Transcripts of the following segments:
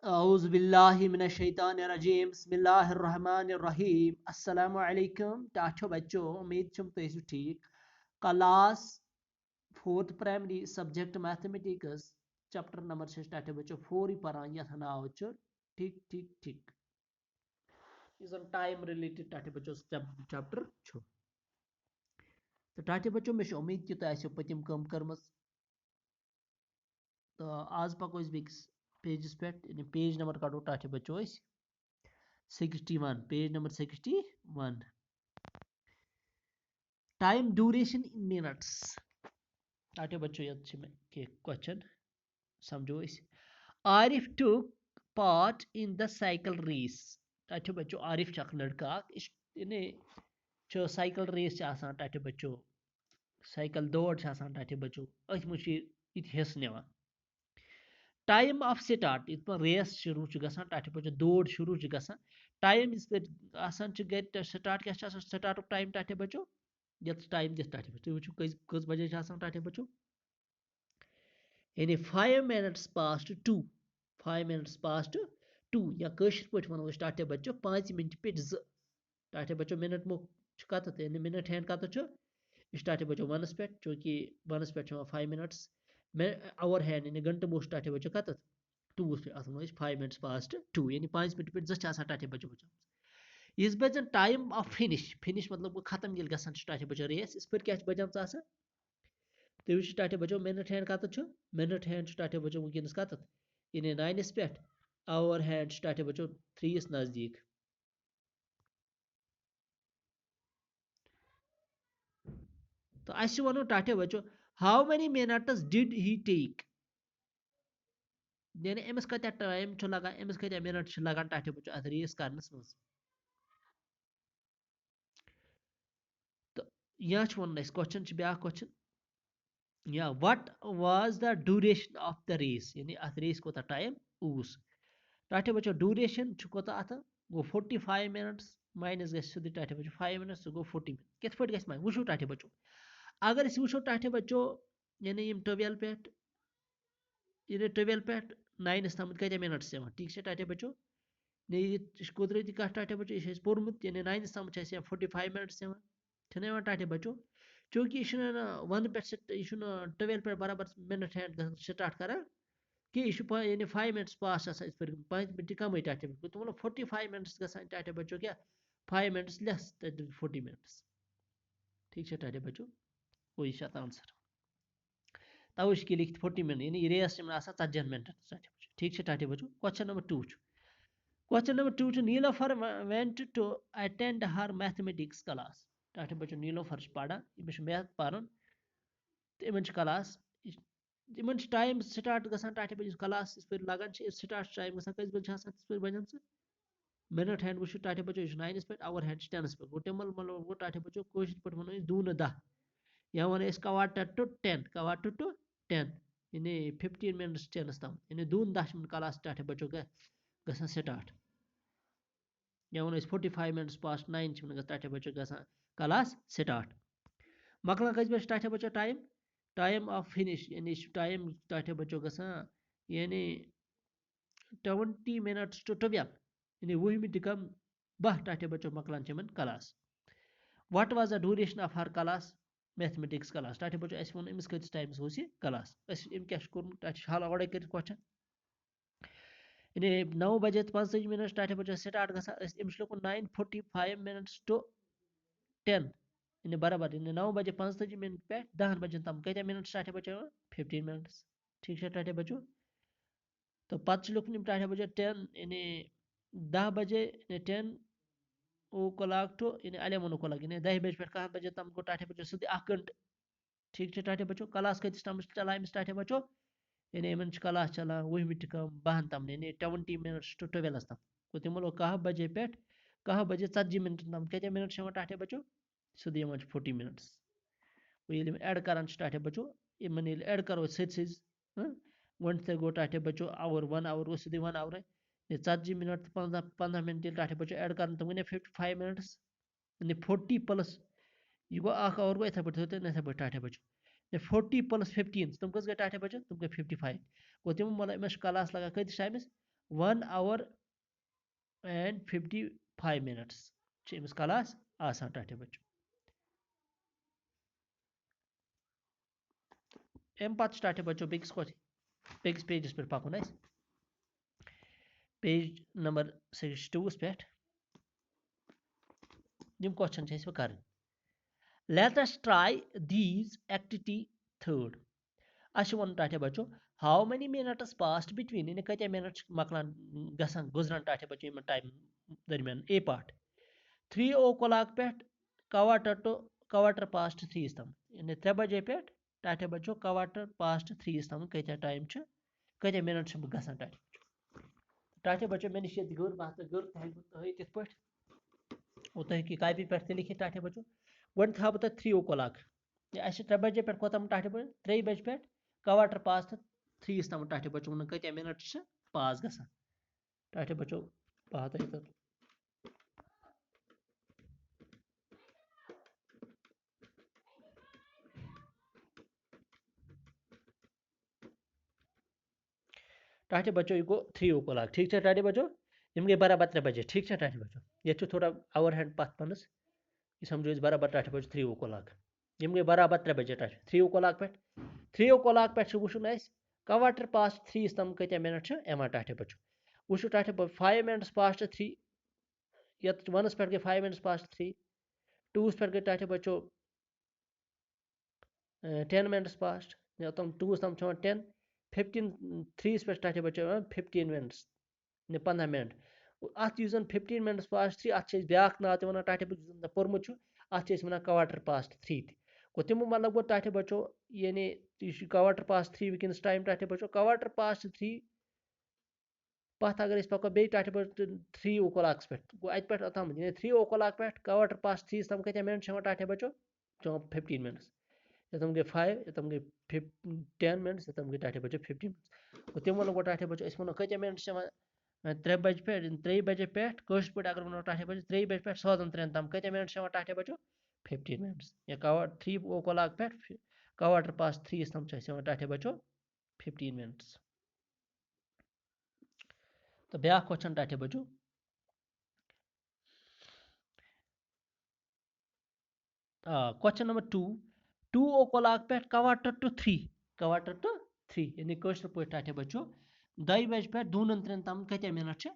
औज़ु बिल्लाहि मिनश शैतानिर रजीम बिस्मिल्लाहिर रहमानिर रहीम अस्सलामु अलैकुम टाठो बच्चों उम्मीद छुम तो ऐसे ठीक class fourth primary subject mathematics chapter number 6 टाठो बच्चों 4 ही पढ़ा यथ नाव छ ठीक ठीक ठीक इस टाइम रिलेटेड टाठो बच्चों चैप्टर छ तो टाठो बच्चों में उम्मीद कि तो ऐसे पतिम कम करमस तो आज पको इस बिक्स पेजस पे पेज नंबर काटो टाठो बच्चों 61 पेज नंबर 61 टाइम ड्यूरेशन इन मिनट्स आटे बच्चों ये में के क्वेश्चन समझो इस Arif took part in the cycle race आटे बच्चों आरिफ चक लड़का इस इन्हें जो साइकिल रेस आटे बच्चों साइकिल दौड़ आटे बच्चों अथ मुझे इत हिस्स निवान टाइम ऑफ स्टार्ट इत रेस शुरू टाटे बच्चों दौड़ शुरू टाइम इस पे स्टार्ट क्या स्टार्ट टाइम टाटे बच्चों यत टाइम दिस टाटे बच्चों वो कस बजे टाटे बच्चों यानी 5 minutes past 2 5 minutes past 2 या कशिर पे वनो टाटे बच्चों 5 मिनट पे टाटे बच्चों मिनट मो कत यानी मिनट हैंड कत टाटे बच्चों वनस पे चूंकि वनस पे 5 minutes आवर हैंड यानी घंटे मो टाटे बच्चों कत 2 पे 5 minutes past 2 यानी 5 मिनट पे टाटे बच्चों बच्चों इस बजन टाइम ऑफ फिनिश फिनिश मतलब खत्म ये गसान टाटे बच्चों रेस इस पर क्या बजम तो वो टाटे बच्चों मिनट हैंड कत मिनट हैंड टाटे बच्चों वनस कत इन 9 पे आवर हैंड टाटे बच्चों 3 नजदीक तो अस वनो टाटे बच्चों how many minutes did he take यानी अमिस कत टाइम लगान अमिस कत मिनट लगान टाटे बच्चों अत रेस करनस मज तो यह वन क्वेश्चन ब्या क्वेश्चन या what was the duration of the race यानी अत रेस कोता टाइम ऊस टाटे बच्चों ड्यूरेशन कोता अत गो 45 मिनट्स माइनस गो सीधे टाटे बच्चों 5 मिनट्स गो 40 मिनट कित पे गो वो टाटे बच्चों अगर इस वो टाटे बच्चों यानी 12 पे ये 12 पे 9 तम कत मिनट्स ठीक है टाटे बच्चों ने कुदरती कत टाटे बच्चों यह पोर्मुत यानी 9 तम 45 मिनट्स छा टाटे बच्चों चूंकि यह 1 पे यह 12 पे बराबर मिनट हैंड स्टार्ट कर कि यह यानी 5 मिनट्स पास 5 मिनट कम टाटे बच्चों तो मतलब 45 मिनट्स गसान टाटे बच्चों क्या 5 मिनट्स लेस 40 मिनट्स ठीक है टाटे बच्चों वही आंसर तवे लिखित 40 मिनट यानी रेस 40 मिनट ठीक है टाटे बच्चों question number 2 question number 2 Nilofar went to attend her mathematics class टाटे बच्चों नीलोफर पढ़ा मैथ पारन तो इन क्लास इन टाइम स्टार्ट गसान टाटे बच्चों क्लास इस पे लगन स्टार्ट टाइम गसान कस बजे इस पे बजन मिनट हैंड वो टाटे बच्चों 9 पे आवर हैंड 10 पे गो टिमल मतलब वो टाटे बच्चों कोशिश पे वो दून 10 या one quarter to 10 quarter to 10 यानी 15 मिनट्स 10 तम यानी दून 10 मिनट क्लास टाटे बच्चों गसान स्टार्ट या वन 45 मिनट्स पास 9 टाटे बच्चों गसान क्लास स्टार्ट मकलान कस बजे टाटे बच्चों टाइम टाइम ऑफ फिनिश यानी टाइम टाटे बच्चों गसान यानी 20 मिनट्स टू 12 यानी 20 मिनट कम 10 टाटे बच्चों मकलान class what was the duration of her class mathematics class टाटे बच्चों अस वो अमिस कत टाइम्स हो क्लास अम क्या हल अड़े कर क्वेश्चन यानी 9 बजे 45 मिनट टाटे बच्चों स्टार्ट गसान अमिस लोग 9:45 मिनट्स टू 10 यानी बराबर यानी 9 बजे 45 मिनट पे 10 बजे तम कत मिनट टाटे बच्चों 15 मिनट्स ठीक है टाटे बच्चों तो पत लोग टाटे बच्चों 10 यानी 10 बजे 10 ओ क्लाक टू यानी 11 क्लाक यानी 10 बजे पे 1 बजे तम गो टाटे बच्चों सीधे 1 घंटे ठीक है टाटे बच्चों क्लास कत तम चलान टाटे बच्चों यानी इन क्लास चलान 20 मिनट कम 12 तम यानी 20 मिनट्स टू 12 तम गो तमो 1 बजे पे 1 बजे 40 मिनट तम कत मिनट टाटे बच्चों सीधे 40 मिनट्स ये एड कर टाटे बच्चों इन एड करो सज वन ते गो टाटे बच्चों आवर 1 आवर गो सीधे 1 आवर 40 मिनट 15 मिनट टाटे बच्चों एड कर 55 मिनट्स यानी 40 प्लस यह गो आवर गो इथे पे इथे पे टाटे बच्चों 40 प्लस 15 तुम कस गए टाटे बच्चों तुम गए 55 गो तमो मतलब अमिस क्लास लगा कत टाइम्स 1 hour and 55 minutes अमिस क्लास आसान टाटे बच्चों अम पे टाटे बच्चों बेकिस पेजस पे पकुन पेज नंबर 62 पे क्वेश्चन कर let us try these activity third one टाटे बच्चों how many minutes passed between इन कत मिनट मकलान गसान गुजरान टाटे बच्चों इन टाइम दरमियान ए पार्ट 3 o'clock पे quarter past 3 तम इन 3 बजे पे टाटे बच्चों quarter past 3 तम कत टाइम कत मिनट गसान टाटे बच्चों मे निश गुर बात गुर तह तिथ पे वो तुम हेकि कापी पे लिखित टाटे बच्चों गो था बह 3 o'clock 3 बजे पे कोतम टाटे बच्चों 3 बजे पे quarter past 3 तम टाटे बच्चों कत मिनट पास गसान टाटे बच्चों बात टाटे बच्चों गो 3 o'clock ठीक है टाटे बच्चों यम गई बराबर 3 बजे ठीक है टाटे बच्चों ये थोड़ा ओवर हैंड पत पनस ये समझो इस बराबर टाटे बच्चों 3 o'clock यम गई बराबर 3 बजे टाटे 3 o'clock पे 3 o'clock पे वुन quarter past 3 तम कत मिनट यहां टाटे बच्चों वो टाटे 5 minutes past 3 ये 1 पे गई 5 minutes past 3 2 पे गई टाटे बच्चों 10 minutes past या तुम 2 तम 10 15 3 पे टाटे बच्चों 15 minutes ने 15 मिनट अत 15 minutes past 3 अत ब्या नाव वन टाटे बच्चों पोर्मुत अत quarter past 3 गो तमो मतलब गो टाटे बच्चों यानी quarter past 3 वनस टाइम टाटे बच्चों quarter past 3 पथ अगर पको बे टाटे बच्चों 3 o'clock पे गो अत पे तम 3 o'clock पे quarter past 3 तम कत मिनट टाटे बच्चों 15 minutes ये तम गए 5 ये तम गए 10 minutes ये तम गए टाटे बच्चों 15 minutes गो तम वो टाटे बच्चों वो कत मिनट 3 बजे पे 3 बजे पे कश पे अगर वो टाटे बच्चों 3 बजे पे सोजन 3 तम कत मिनट टाटे बच्चों 15 minutes या 3 o'clock पे quarter past 3 तम टाटे बच्चों 15 minutes तो ब्या क्वेश्चन टाटे बच्चों क्वेश्चन नंबर 2 o'clock पे quarter to 3 यानी कशर पे टाटे बच्चों 2 बजे पे 2 3 तम कत मिनट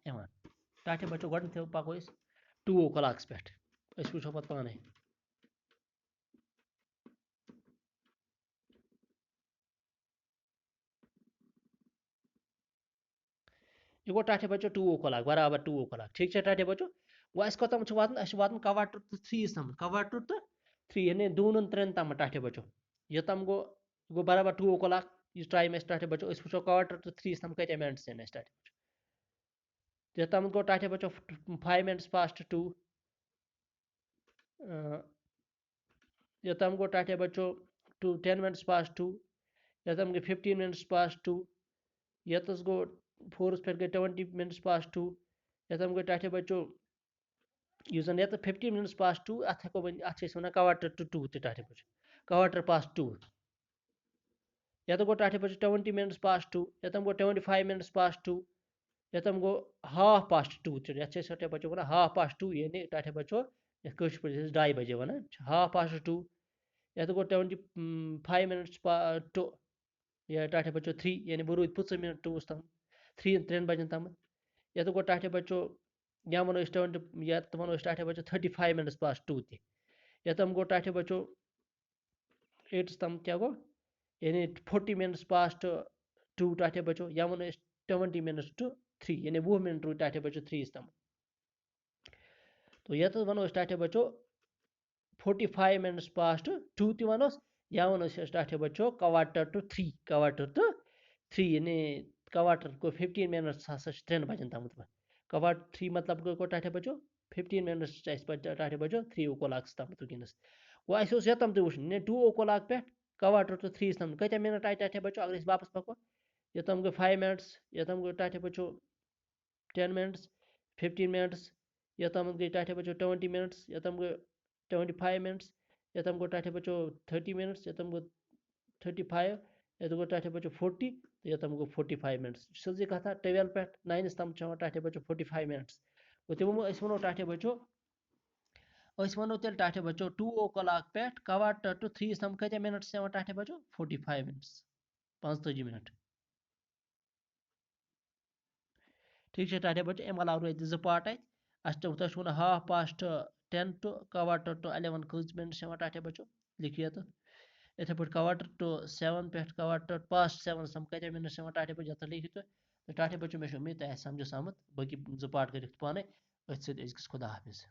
टाटे बच्चों गो पको 2 o'clock पे वो पे पाने ये गो टाटे बच्चों 2 o'clock बराबर 2 o'clock ठीक है टाटे बच्चों वो कोतम वातन quarter to 3 तम quarter to 3 यानी 2 3 तम टाटे बच्चों ये तम गो बराबर 2 o'clock ये टाइम टाटे बच्चों वो quarter to 3 तम कत मिनट टाटे ये तम गो टाटे बच्चों 5 minutes past 2 ये तम गो टाटे बच्चों 10 minutes past 2 ये तम गए 15 minutes past 2 ये गो 4 पे गए 20 minutes past 2 ये तम गए टाटे बच्चों ये 15 minutes past 2 अत हेको वन quarter to 2 टाटे बच्चों quarter past 2 ये गो टाटे बच्चों 20 minutes past 2 ये तम गो 25 minutes past 2 ये तम गो half past 2 टाटे बच्चों वन half past 2 यानी टाटे बच्चों कश पे 2:30 बजे वन half past 2 ये गो 25 minutes to या टाटे बच्चों 3 यानी वो रूद 15 मिनट टूस तम 3 बजन तम ये गो टाटे बच्चों या वो 20 या वो टाटे बच्चों 35 minutes past 2 ये तम गो टाटे बच्चों 8 तम क्या गो यानी 40 minutes past 2 टाटे बच्चों या वो 20 minutes to 3 यानी 20 मिनट रू टाटे बच्चों 3 तम तो ये तो वो टाटे बच्चों 45 minutes past 2 ती वनोस या वो टाटे बच्चों quarter to 3 यानी quarter को 15 minutes 3 बजन तम quarter 3 मतलब को टाटे बच्चों 15 minutes टाटे बच्चों 3 o'clock तम तुकिनस वो ऐसे तम तो वुशन 2 o'clock पे quarter to 3 तम कत मिनट आए टाटे बच्चों अगर इस वापस पको ये तम गए 5 minutes ये तम गए टाटे बच्चों 10 minutes 15 minutes ये तम गए टाटे बच्चों 20 minutes ये तम गए 25 minutes ये तम गो टाटे बच्चों 30 minutes ये तम गो 35 ये तो गो टाटे बच्चों 40 तो योतम गो 45 मिनट्स सजी कथा 12 पे 9 तम टाटे बचो 45 मिनट्स गो तमो वनो टाटे बचो तेल टाटे बचो 2 o'clock पे 1/4 to 3 तम कत मिनट्स टाटे बचो 45 मिनट्स 45 मिनट ठीक है टाटे बचो एम अलाव रोज 2 पार्ट तह वो 10:30 to 1/4 to 11 कज मिनट्स टाटे बचो लिखिए तो इथे पे 1/4 to 7 पे 1/4 तम कत मिनट्स टाटे बचो तो लिखिए तो टाटे बचो मे उम्मीद तह समझ आमत बाकी 2 पार्ट कर पाने खुदा हाफिज।